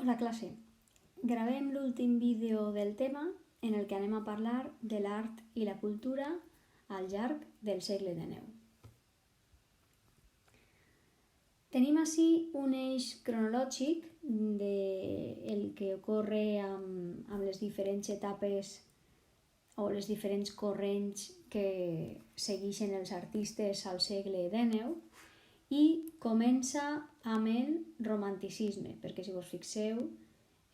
Hola classe, gravem l'últim vídeo del tema en el que anem a parlar de l'art i la cultura al llarg del segle XIX. Tenim ací un eix cronològic del que ocorre amb les diferents etapes o les diferents corrents que segueixen els artistes al segle XIX i comença amb el romanticisme, perquè si vos fixeu,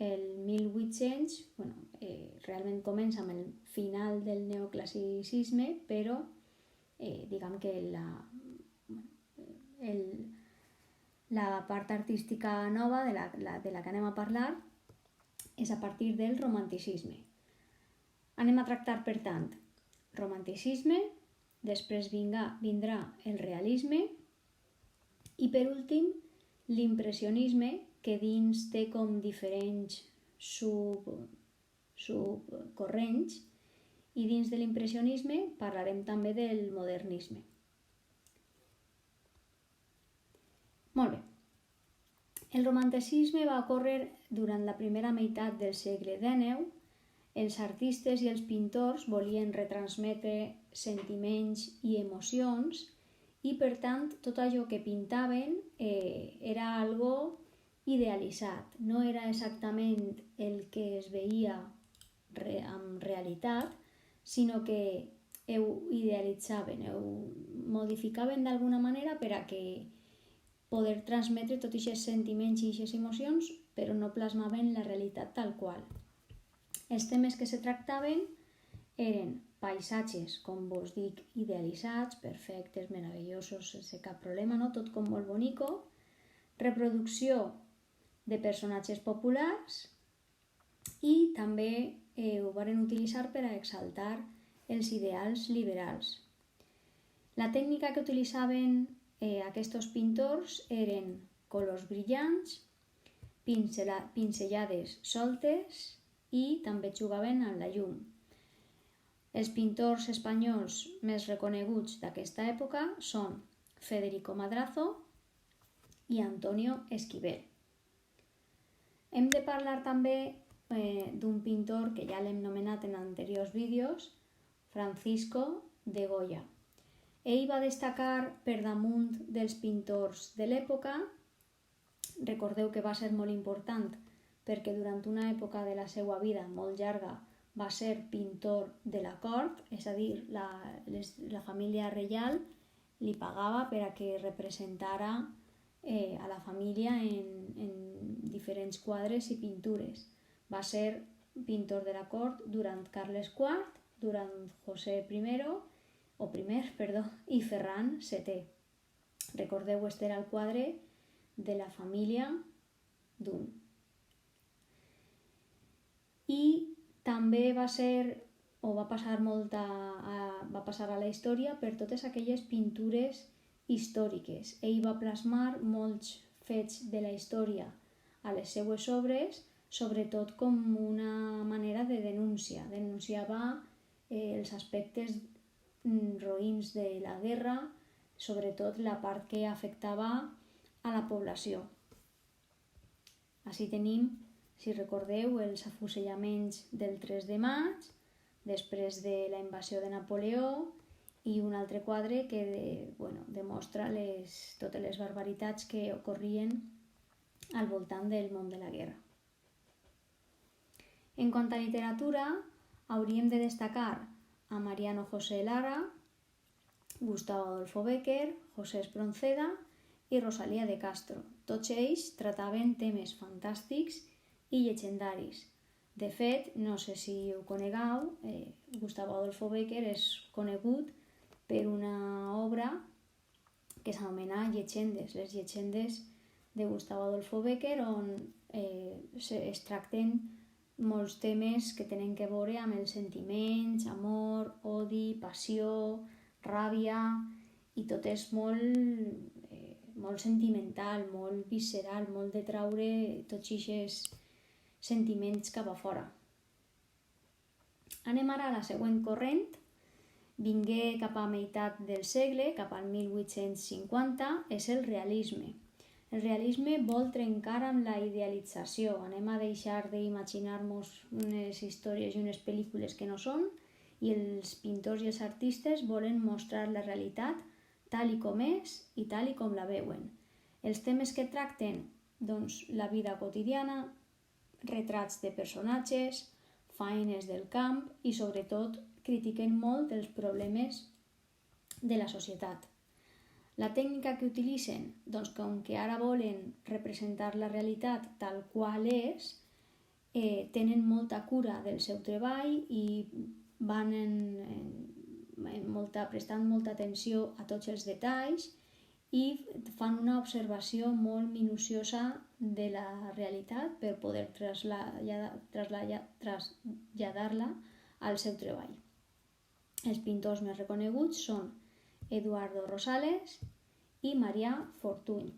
el 1800 realment comença amb el final del neoclassicisme, però diguem que la part artística nova de la que anem a parlar és a partir del romanticisme. Anem a tractar, per tant, romanticisme, després vindrà el realisme i, per últim, l'impressionisme, que dins té com diferents subcorrents, i dins de l'impressionisme parlarem també del modernisme. Molt bé. El romanticisme va ocórrer durant la primera meitat del segle XIX. Els artistes i els pintors volien retransmetre sentiments i emocions i, per tant, tot allò que pintaven era algo idealitzat. No era exactament el que es veia en realitat, sinó que ho idealitzaven, ho modificaven d'alguna manera per a que poder transmetre tots aquests sentiments i aquestes emocions, però no plasmaven la realitat tal qual. Els temes que se tractaven eren paisatges, com vos dic, idealitzats, perfectes, meravellosos, sense cap problema, no? Tot com molt bonico, reproducció de personatges populars i també ho van utilitzar per a exaltar els ideals liberals. La tècnica que utilitzaven aquests pintors eren colors brillants, pinzellades soltes i també jugaven amb la llum. Els pintors espanyols més reconeguts d'aquesta època són Federico Madrazo i Antonio Esquivel. Hem de parlar també d'un pintor que ja l'hem nomenat en anteriors vídeos, Francisco de Goya. Ell va destacar per damunt dels pintors de l'època. Recordeu que va ser molt important perquè durant una època de la seva vida molt llarga va ser pintor de la cort, és a dir, la família reial li pagava per a que representara a la família en diferents quadres i pintures. Va ser pintor de la cort durant Carles IV, durant José I i Ferran VII. Recordeu, este era el quadre de la família d'un. I també va passar a la història per totes aquelles pintures històriques. Ell va plasmar molts fets de la història a les seues obres, sobretot com una manera de denúncia. Denunciava els aspectes roïns de la guerra, sobretot la part que afectava a la població. Així tenim, si recordeu, els afusellaments del 3 de maig, després de la invasió de Napoleó, i un altre quadre que demostra totes les barbaritats que ocorrien al voltant del món de la guerra. En quant a literatura, hauríem de destacar a Mariano José Lara, Gustavo Adolfo Bécquer, José Espronceda i Rosalía de Castro. Tots ells tractaven temes fantàstics i llegendaris. De fet, no sé si ho conegueu, Gustavo Adolfo Bécquer és conegut per una obra que s'anomena Llegendes, les llegendes de Gustavo Adolfo Bécquer, on es tracten molts temes que tenen a veure amb els sentiments, amor, odi, passió, ràbia, i tot és molt sentimental, molt visceral, molt de traure tots aquests sentiments cap a fora. Anem ara a la següent corrent. Vingué cap a meitat del segle, cap al 1850, és el realisme. El realisme vol trencar amb la idealització. Anem a deixar d'imaginar-nos unes històries i unes pel·lícules que no són, i els pintors i els artistes volen mostrar la realitat tal i com és i tal i com la veuen. Els temes que tracten, doncs, la vida quotidiana, retrats de personatges, faenes del camp i, sobretot, critiquen molt els problemes de la societat. La tècnica que utilitzen, doncs com que ara volen representar la realitat tal qual és, tenen molta cura del seu treball i van prestant molta atenció a tots els detalls i fan una observació molt minuciosa de la realitat per poder traslladar-la al seu treball. Els pintors més reconeguts són Eduardo Rosales i Marià Fortuny.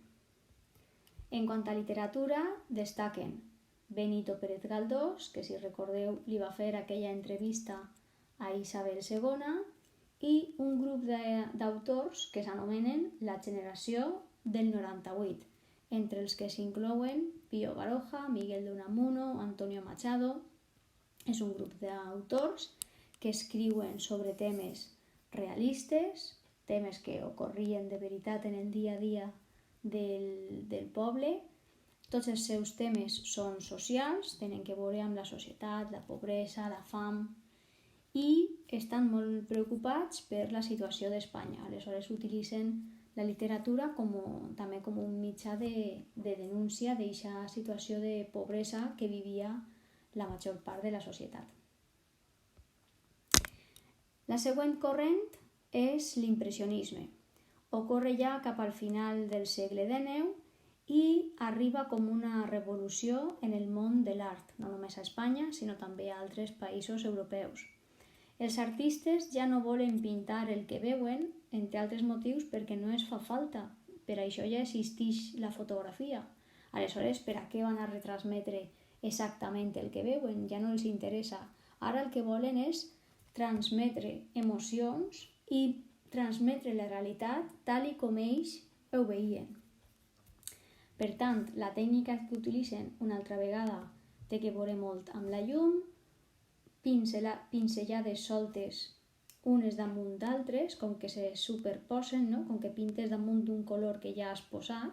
En quant a literatura, destaquen Benito Pérez Galdós, que si recordeu li va fer aquella entrevista a Isabel II, i un grup d'autors que s'anomenen la generació del 98, entre els que s'inclouen Pío Baroja, Miguel de Unamuno, Antonio Machado. És un grup d'autors que escriuen sobre temes realistes, temes que ocorrien de veritat en el dia a dia del poble. Tots els seus temes són socials, tenen que veure amb la societat, la pobresa, la fam, i estan molt preocupats per la situació d'Espanya. Aleshores utilitzen la literatura també com un mitjà de denúncia d'aquesta situació de pobresa que vivia la major part de la societat. La següent corrent és l'impressionisme. Ocorre ja cap al final del segle XIX i arriba com una revolució en el món de l'art, no només a Espanya, sinó també a altres països europeus. Els artistes ja no volen pintar el que veuen, entre altres motius perquè no es fa falta. Per això ja existeix la fotografia. Aleshores, per a què van a retransmetre exactament el que veuen? Ja no els interessa. Ara el que volen és transmetre emocions i transmetre la realitat tal i com ells ho veien. Per tant, la tècnica que utilitzen una altra vegada té que veure molt amb la llum, pinzellades soltes unes damunt d'altres, com que se superposen, no? Com que pintes damunt d'un color que ja has posat,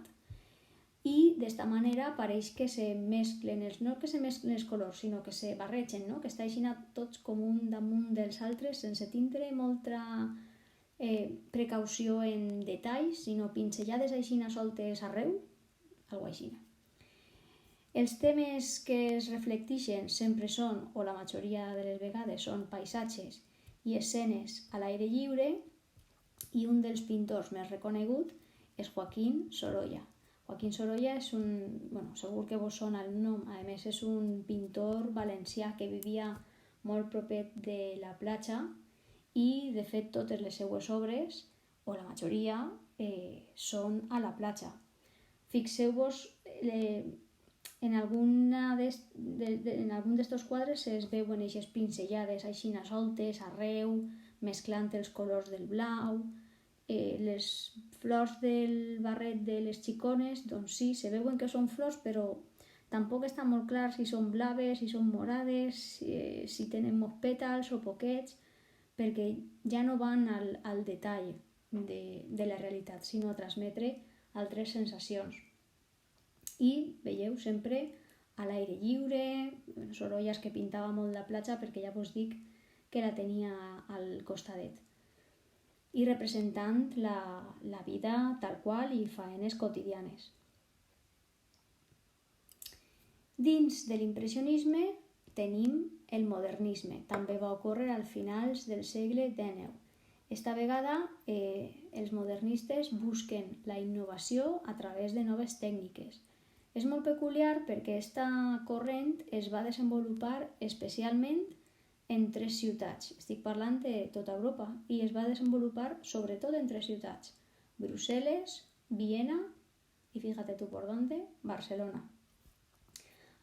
i d'esta manera pareix que se mesclen no que se mesclen els colors, sinó que se barregen, no? Que està així tots com un damunt dels altres, sense tindre molta precaució en detalls, sinó pinzellades així soltes arreu, algo així. Els temes que es reflecteixen sempre són, o la majoria de les vegades, són paisatges i escenes a l'aire lliure, i un dels pintors més reconeguts és Joaquín Sorolla. Joaquín Sorolla és segur que vos sona el nom, a més és un pintor valencià que vivia molt proper de la platja i de fet totes les seues obres, o la majoria, són a la platja. Fixeu-vos, en algun d'estos quadres es veuen eixes pinzellades així soltes arreu, mesclant els colors del blau. Les flors del barret de les xicones, doncs sí, se veuen que són flors, però tampoc està molt clar si són blaves, si són morades, si tenen molts pètals o poquets, perquè ja no van al detall de la realitat, sinó a transmetre altres sensacions. I veieu sempre a l'aire lliure, Sorolla és que pintava molt la platja perquè ja vos dic que la tenia al costadet. I representant la vida tal qual i faenes quotidianes. Dins de l'impressionisme tenim el modernisme. També va ocórrer al finals del segle XIX. Esta vegada els modernistes busquen la innovació a través de noves tècniques. És molt peculiar perquè aquesta corrent es va desenvolupar especialment en 3 ciutats. Estic parlant de tota Europa i es va desenvolupar sobretot en 3 ciutats. Brussel·les, Viena i, fíjate tu por dónde, Barcelona.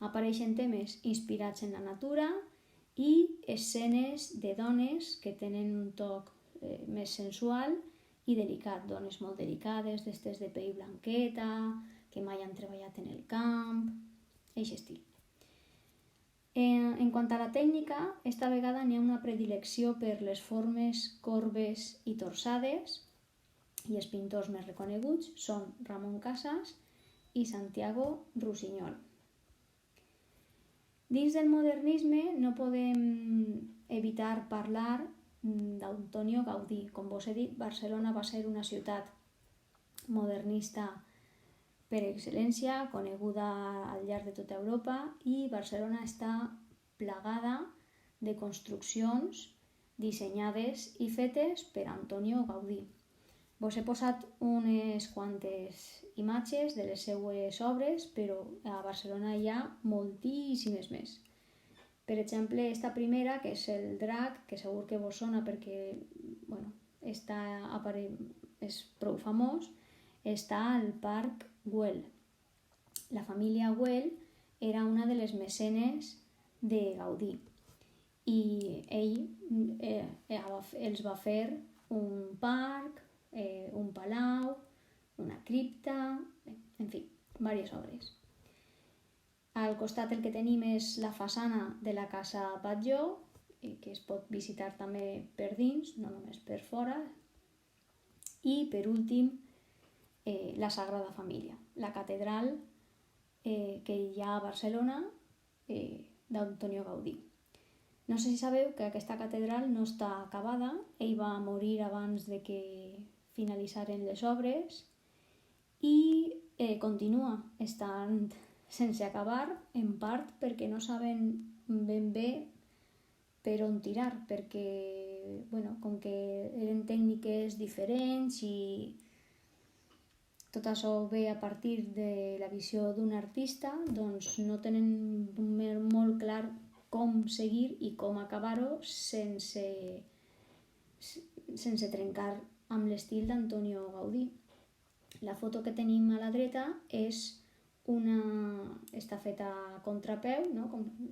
Apareixen temes inspirats en la natura i escenes de dones que tenen un toc més sensual i delicat. Dones molt delicades, d'estes de pell blanqueta, que mai han treballat en el camp, aquest estil. En quant a la tècnica, esta vegada n'hi ha una predilecció per les formes corbes i torçades, i els pintors més reconeguts són Ramon Casas i Santiago Rusiñol. Dins del modernisme no podem evitar parlar d'Antonio Gaudí. Com vos he dit, Barcelona va ser una ciutat modernista per excel·lència, coneguda al llarg de tota Europa, i Barcelona està plagada de construccions dissenyades i fetes per Antonio Gaudí. Vos he posat unes quantes imatges de les seues obres, però a Barcelona hi ha moltíssimes més. Per exemple, esta primera, que és el drac, que segur que vos sona perquè és prou famós, està al Parc Güell. La família Güell era una de les mecenes de Gaudí i ell els va fer un parc, un palau, una cripta, en fi, diverses obres. Al costat el que tenim és la façana de la Casa Batlló, que es pot visitar també per dins, no només per fora. I per últim, la Sagrada Família, la catedral que hi ha a Barcelona d'Antonio Gaudí. No sé si sabeu que aquesta catedral no està acabada, ell va morir abans de que finalitzaren les obres i continua estant sense acabar, en part perquè no saben ben bé per on tirar, perquè com que eren tècniques diferents i tot això ve a partir de la visió d'un artista, doncs no tenen molt clar com seguir i com acabar-ho sense trencar amb l'estil d'Antonio Gaudí. La foto que tenim a la dreta està feta a contrapeu, no?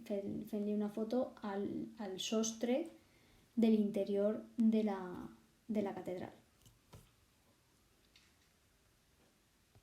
Fent-li una foto al sostre de l'interior de la catedral.